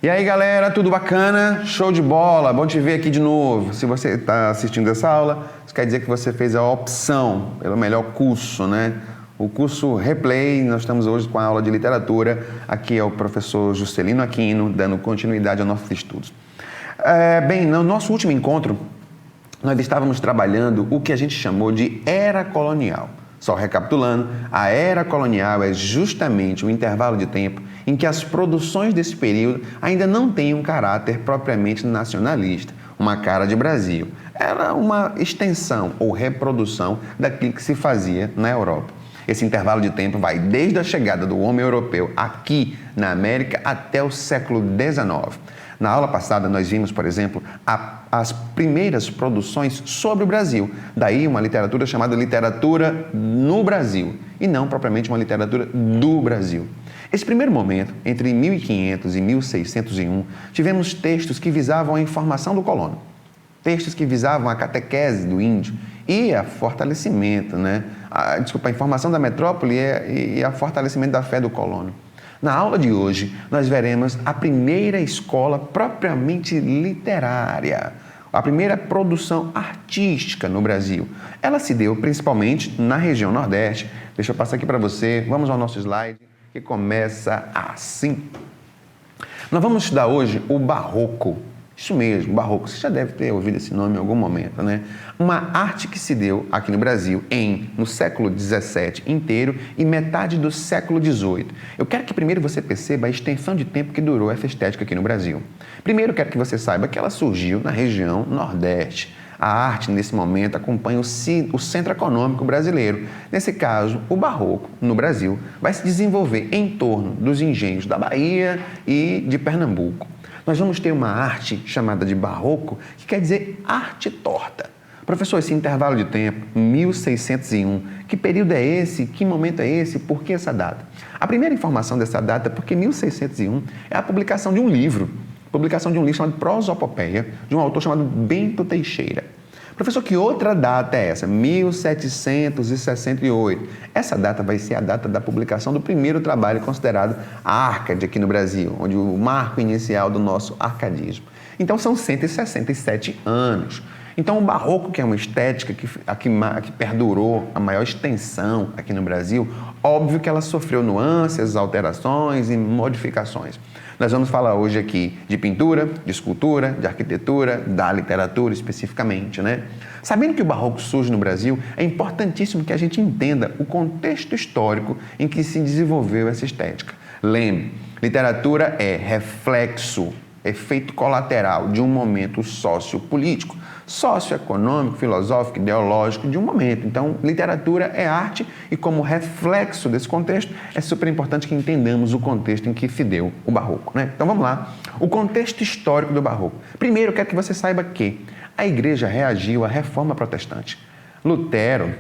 E aí, galera, tudo bacana? Show de bola, bom te ver aqui de novo. Se você está assistindo essa aula, isso quer dizer que você fez a opção pelo melhor curso, né? O curso Replay. Nós estamos hoje com a aula de literatura. Aqui é o professor Juscelino Aquino, dando continuidade aos nossos estudos. Bem, no nosso último encontro, nós estávamos trabalhando o que a gente chamou de era colonial. Só recapitulando, a era colonial é justamente o intervalo de tempo em que as produções desse período ainda não têm um caráter propriamente nacionalista, uma cara de Brasil. Era uma extensão ou reprodução daquilo que se fazia na Europa. Esse intervalo de tempo vai desde a chegada do homem europeu aqui na América até o século XIX. Na aula passada, nós vimos, por exemplo, as primeiras produções sobre o Brasil. Daí uma literatura chamada literatura no Brasil, e não propriamente uma literatura do Brasil. Esse primeiro momento, entre 1500 e 1601, tivemos textos que visavam a informação do colono, textos que visavam a catequese do índio e a fortalecimento, a informação da metrópole e a fortalecimento da fé do colono. Na aula de hoje, nós veremos a primeira escola propriamente literária, a primeira produção artística no Brasil. Ela se deu principalmente na região Nordeste. Deixa eu passar aqui para você. Vamos ao nosso slide, que começa assim. Nós vamos estudar hoje o Barroco. Isso mesmo, Barroco. Você já deve ter ouvido esse nome em algum momento, né? Uma arte que se deu aqui no Brasil no século XVII inteiro e metade do século XVIII. Eu quero que primeiro você perceba a extensão de tempo que durou essa estética aqui no Brasil. Primeiro, eu quero que você saiba que ela surgiu na região Nordeste. A arte, nesse momento, acompanha o centro econômico brasileiro. Nesse caso, o Barroco, no Brasil, vai se desenvolver em torno dos engenhos da Bahia e de Pernambuco. Nós vamos ter uma arte chamada de Barroco, que quer dizer arte torta. Professor, esse intervalo de tempo, 1601, que período é esse? Que momento é esse? Por que essa data? A primeira informação dessa data é porque 1601 é a publicação de um livro chamado Prosopopeia, de um autor chamado Bento Teixeira. Professor, que outra data é essa? 1768. Essa data vai ser a data da publicação do primeiro trabalho considerado Arcade aqui no Brasil, onde o marco inicial do nosso arcadismo. Então, são 167 anos. Então, o Barroco, que é uma estética que perdurou a maior extensão aqui no Brasil, óbvio que ela sofreu nuances, alterações e modificações. Nós vamos falar hoje aqui de pintura, de escultura, de arquitetura, da literatura especificamente, né? Sabendo que o Barroco surge no Brasil, é importantíssimo que a gente entenda o contexto histórico em que se desenvolveu essa estética. Lembre, literatura é reflexo, efeito colateral de um momento sociopolítico, socioeconômico, filosófico, ideológico de um momento. Então, literatura é arte e, como reflexo desse contexto, é super importante que entendamos o contexto em que se deu o Barroco, né? Então, vamos lá. O contexto histórico do Barroco. Primeiro, eu quero que você saiba que a Igreja reagiu à Reforma Protestante. Lutero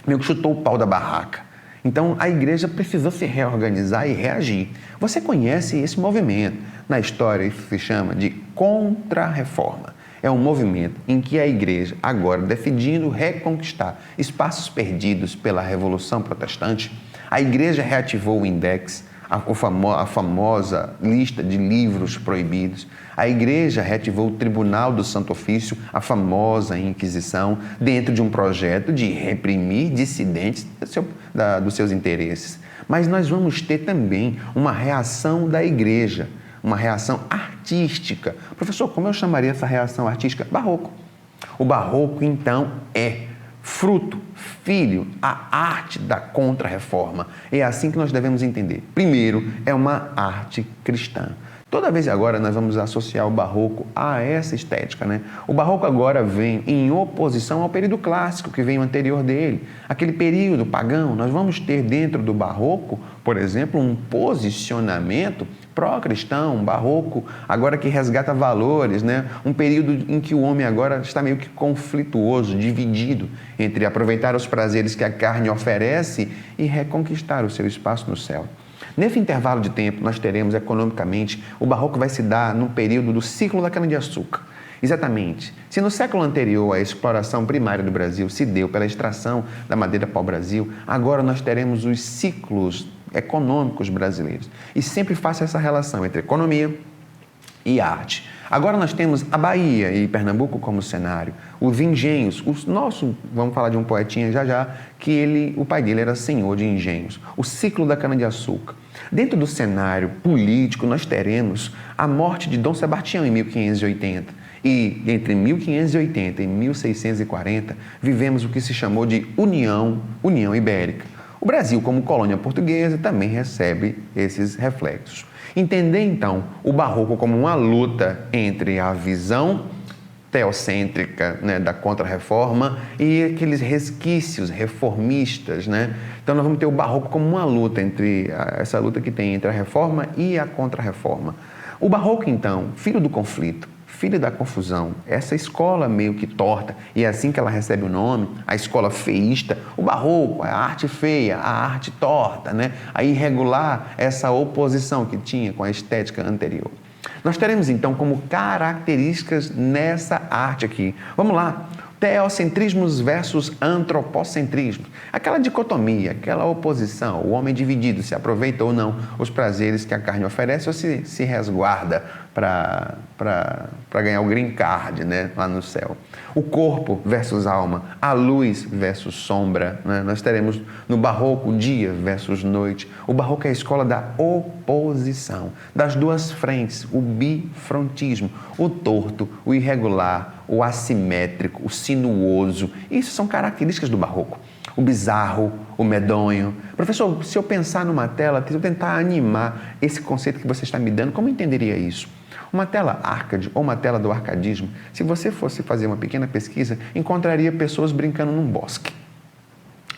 meio que chutou o pau da barraca. Então, a Igreja precisou se reorganizar e reagir. Você conhece esse movimento. Na história, isso se chama de Contra-Reforma. É um movimento em que a Igreja, agora decidindo reconquistar espaços perdidos pela Revolução Protestante, a Igreja reativou o Index, a famosa lista de livros proibidos. A Igreja reativou o Tribunal do Santo Ofício, a famosa Inquisição, dentro de um projeto de reprimir dissidentes dos seus interesses. Mas nós vamos ter também uma reação da Igreja, uma reação artística. Professor, como eu chamaria essa reação artística? Barroco. O Barroco, então, é fruto, filho, a arte da Contra-Reforma. É assim que nós devemos entender. Primeiro, é uma arte cristã. Toda vez agora nós vamos associar o Barroco a essa estética, né? O Barroco agora vem em oposição ao período clássico que vem anterior dele. Aquele período pagão, nós vamos ter dentro do Barroco, por exemplo, um posicionamento pró-cristão, um Barroco agora que resgata valores, né? Um período em que o homem agora está meio que conflituoso, dividido entre aproveitar os prazeres que a carne oferece e reconquistar o seu espaço no céu. Nesse intervalo de tempo, nós teremos, economicamente, o Barroco vai se dar no período do ciclo da cana-de-açúcar. Exatamente. Se no século anterior a exploração primária do Brasil se deu pela extração da madeira pau-brasil, agora nós teremos os ciclos econômicos brasileiros. E sempre faço essa relação entre economia, e arte. Agora nós temos a Bahia e Pernambuco como cenário, os engenhos, vamos falar de um poetinha já já, que o pai dele era senhor de engenhos, o ciclo da cana-de-açúcar. Dentro do cenário político nós teremos a morte de Dom Sebastião em 1580 e entre 1580 e 1640 vivemos o que se chamou de União Ibérica. O Brasil, como colônia portuguesa, também recebe esses reflexos. Entender, então, o barroco como uma luta entre a visão teocêntrica, né, da Contra-Reforma e aqueles resquícios reformistas, né? Então, nós vamos ter o barroco como uma luta essa luta que tem entre a Reforma e a Contra-Reforma. O barroco, então, filho do conflito, filho da confusão, essa escola meio que torta, e é assim que ela recebe o nome, a escola feísta, o barroco, a arte feia, a arte torta, né? A irregular, essa oposição que tinha com a estética anterior. Nós teremos então como características nessa arte aqui. Vamos lá. Teocentrismos versus antropocentrismos. Aquela dicotomia, aquela oposição, o homem dividido, se aproveita ou não os prazeres que a carne oferece ou se resguarda para ganhar o green card, né, lá no céu. O corpo versus alma, a luz versus sombra, né? Nós teremos no barroco dia versus noite. O barroco é a escola da oposição, das duas frentes, o bifrontismo, o torto, o irregular, o assimétrico, o sinuoso. Isso são características do barroco. O bizarro, o medonho. Professor, se eu pensar numa tela, se eu tentar animar esse conceito que você está me dando, como eu entenderia isso? Uma tela Arcade ou uma tela do arcadismo, se você fosse fazer uma pequena pesquisa, encontraria pessoas brincando num bosque.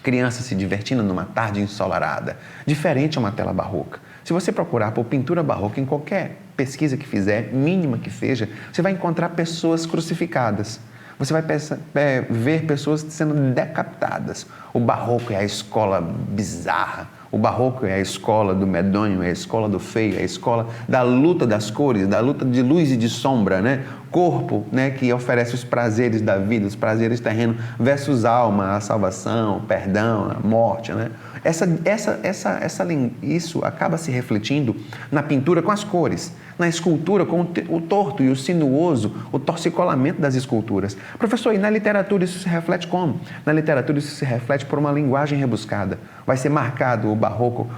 Crianças se divertindo numa tarde ensolarada. Diferente a uma tela barroca. Se você procurar por pintura barroca em qualquer pesquisa que fizer, mínima que seja, você vai encontrar pessoas crucificadas. Você vai ver pessoas sendo decapitadas. O barroco é a escola bizarra. O barroco é a escola do medonho, é a escola do feio, é a escola da luta das cores, da luta de luz e de sombra, né? Corpo, né, que oferece os prazeres da vida, os prazeres terrenos, versus alma, a salvação, o perdão, a morte, né? Isso acaba se refletindo na pintura com as cores, na escultura com o torto e o sinuoso, o torcicolamento das esculturas. Professor, e na literatura isso se reflete como? Na literatura isso se reflete por uma linguagem rebuscada. Vai ser marcado o barroco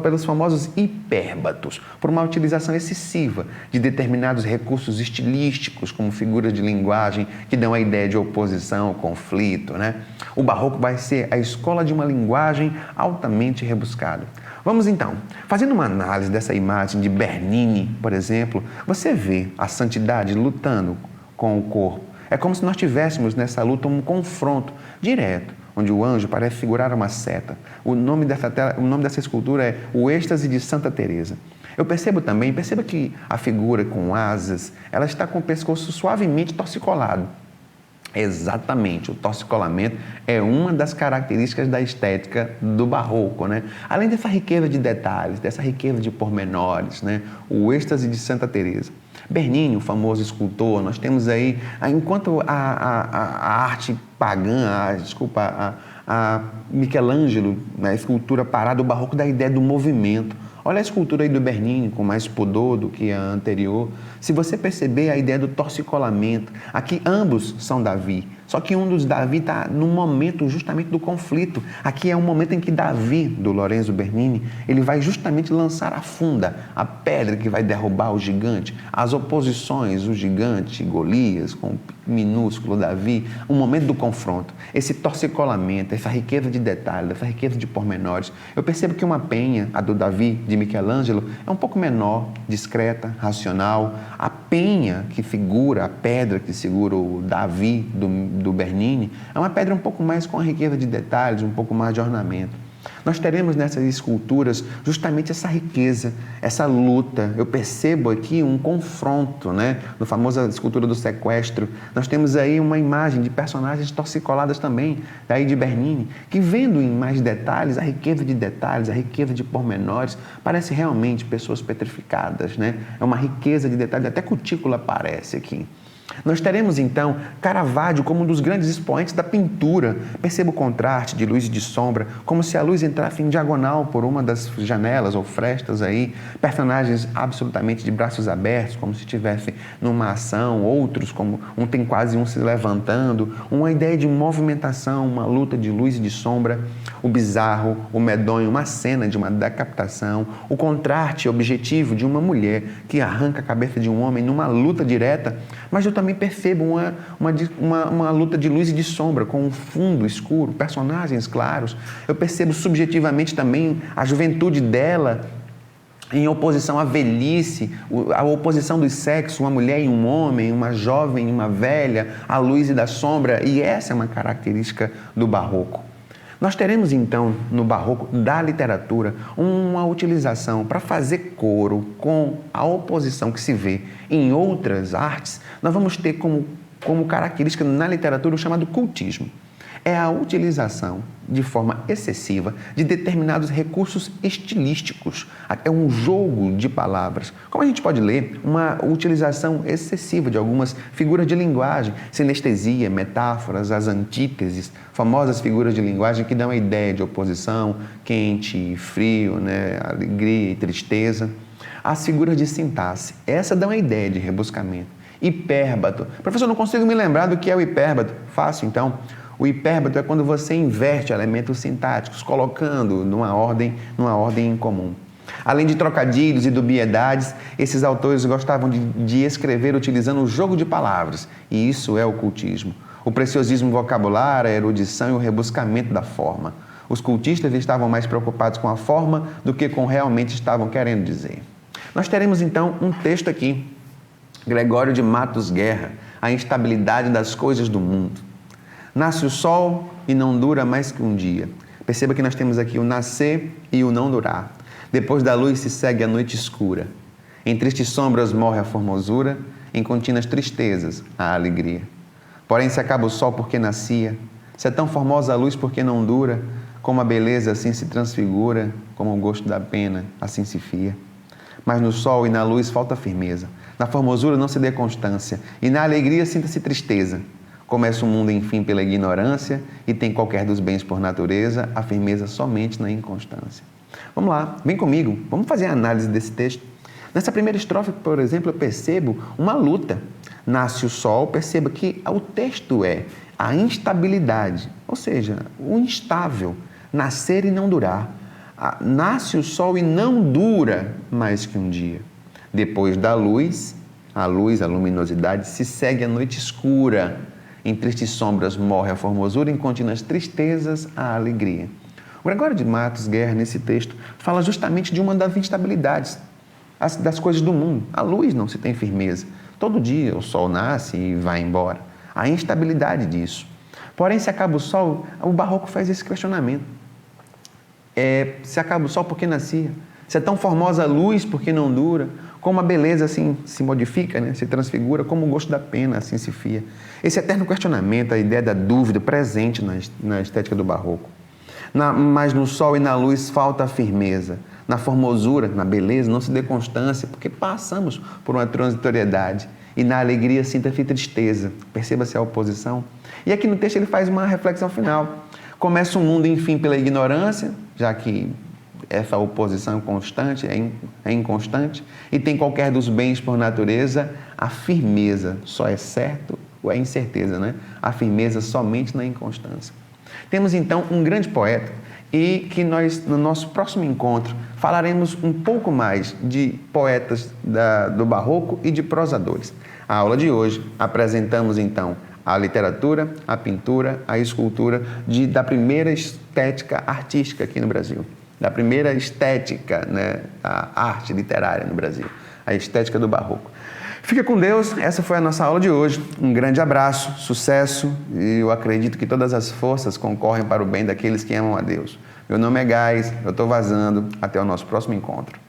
pelos famosos hipérbatos, por uma utilização excessiva de determinados recursos estilísticos, como figuras de linguagem que dão a ideia de oposição, conflito, né? O barroco vai ser a escola de uma linguagem altamente rebuscada. Vamos então, fazendo uma análise dessa imagem de Bernini, por exemplo, você vê a santidade lutando com o corpo. É como se nós tivéssemos nessa luta um confronto direto, onde o anjo parece figurar uma seta. O nome dessa escultura é O Êxtase de Santa Teresa. Eu perceba que a figura com asas, ela está com o pescoço suavemente torcicolado. Exatamente, o torcicolamento é uma das características da estética do barroco, né? Além dessa riqueza de detalhes, dessa riqueza de pormenores, né? O êxtase de Santa Teresa. Bernini, o famoso escultor, nós temos aí, enquanto a arte pagã, a Michelangelo, na escultura parada, o barroco dá a ideia do movimento. Olha a escultura aí do Bernini, com mais pudor do que a anterior. Se você perceber a ideia do torcicolamento, aqui ambos são Davi, só que um dos Davi está no momento justamente do conflito. Aqui é um momento em que Davi, do Lorenzo Bernini, ele vai justamente lançar a funda, a pedra que vai derrubar o gigante, as oposições, o gigante Golias com o minúsculo Davi, um momento do confronto. Esse torcicolamento, essa riqueza de detalhes, essa riqueza de pormenores. Eu percebo que uma penha, a do Davi, de Michelangelo, é um pouco menor, discreta, racional. A penha que figura, a pedra que segura o Davi do Bernini, é uma pedra um pouco mais com a riqueza de detalhes, um pouco mais de ornamento. Nós teremos nessas esculturas justamente essa riqueza, essa luta. Eu percebo aqui um confronto, né? Na famosa escultura do sequestro, nós temos aí uma imagem de personagens torcicoladas também, daí de Bernini, que vendo em mais detalhes, a riqueza de detalhes, a riqueza de pormenores, parece realmente pessoas petrificadas, né? É uma riqueza de detalhes, até cutícula aparece aqui. Nós teremos, então, Caravaggio como um dos grandes expoentes da pintura. Perceba o contraste de luz e de sombra, como se a luz entrasse em diagonal por uma das janelas ou frestas aí. Personagens absolutamente de braços abertos, como se estivessem numa ação, outros como tem quase um se levantando. Uma ideia de movimentação, uma luta de luz e de sombra. O bizarro, o medonho, uma cena de uma decapitação. O contraste objetivo de uma mulher que arranca a cabeça de um homem numa luta direta, mas eu também percebo uma luta de luz e de sombra, com um fundo escuro, personagens claros. Eu percebo subjetivamente também a juventude dela em oposição à velhice, a oposição dos sexos, uma mulher e um homem, uma jovem e uma velha, a luz e da sombra, e essa é uma característica do barroco. Nós teremos, então, no barroco da literatura, uma utilização para fazer coro com a oposição que se vê em outras artes. Nós vamos ter como característica na literatura o chamado cultismo. É a utilização de forma excessiva de determinados recursos estilísticos. É um jogo de palavras. Como a gente pode ler, uma utilização excessiva de algumas figuras de linguagem, sinestesia, metáforas, as antíteses, famosas figuras de linguagem que dão a ideia de oposição, quente e frio, alegria e tristeza. As figuras de sintaxe, essa dão a ideia de rebuscamento. Hipérbato. Professor, não consigo me lembrar do que é o hipérbato. Fácil, então. O hipérbato é quando você inverte elementos sintáticos, colocando numa ordem incomum. Além de trocadilhos e dubiedades, esses autores gostavam de escrever utilizando o jogo de palavras, e isso é o cultismo. O preciosismo vocabular, a erudição e o rebuscamento da forma. Os cultistas estavam mais preocupados com a forma do que com realmente estavam querendo dizer. Nós teremos então um texto aqui, Gregório de Matos Guerra, A Instabilidade das Coisas do Mundo. Nasce o sol e não dura mais que um dia. Perceba que nós temos aqui o nascer e o não durar. Depois da luz se segue a noite escura. Em tristes sombras morre a formosura, em contínuas tristezas a alegria. Porém se acaba o sol porque nascia, se é tão formosa a luz porque não dura, como a beleza assim se transfigura, como o gosto da pena assim se fia. Mas no sol e na luz falta firmeza, na formosura não se dê constância, e na alegria sinta-se tristeza. Começa o mundo, enfim, pela ignorância e tem qualquer dos bens por natureza, a firmeza somente na inconstância. Vamos lá, vem comigo, vamos fazer a análise desse texto. Nessa primeira estrofe, por exemplo, eu percebo uma luta. Nasce o sol, perceba que o texto é a instabilidade, ou seja, o instável, nascer e não durar. Nasce o sol e não dura mais que um dia. Depois da luz, a luminosidade, se segue a noite escura. Em tristes sombras morre a formosura, em contínuas tristezas a alegria. O Gregório de Matos Guerra, nesse texto, fala justamente de uma das instabilidades das coisas do mundo. A luz não se tem firmeza. Todo dia o sol nasce e vai embora. A instabilidade disso. Porém, se acaba o sol, o barroco faz esse questionamento. Se acaba o sol, por que nascia? Se é tão formosa a luz, por que não dura? Como a beleza assim se modifica, se transfigura, como o gosto da pena assim se fia. Esse eterno questionamento, a ideia da dúvida presente na estética do barroco. Mas no sol e na luz falta a firmeza. Na formosura, na beleza, não se dê constância, porque passamos por uma transitoriedade. E na alegria sinta-se tristeza. Perceba-se a oposição. E aqui no texto ele faz uma reflexão final. Começa o mundo, enfim, pela ignorância, já que essa oposição constante é inconstante, e tem qualquer dos bens por natureza, a firmeza só é certo ou é incerteza, A firmeza somente na inconstância. Temos então um grande poeta e que nós, no nosso próximo encontro, falaremos um pouco mais de poetas do barroco e de prosadores. A aula de hoje apresentamos então a literatura, a pintura, a escultura da primeira estética artística aqui no Brasil. Da primeira estética, a arte literária no Brasil, a estética do barroco. Fica com Deus, essa foi a nossa aula de hoje. Um grande abraço, sucesso, e eu acredito que todas as forças concorrem para o bem daqueles que amam a Deus. Meu nome é Gás, eu estou vazando, até o nosso próximo encontro.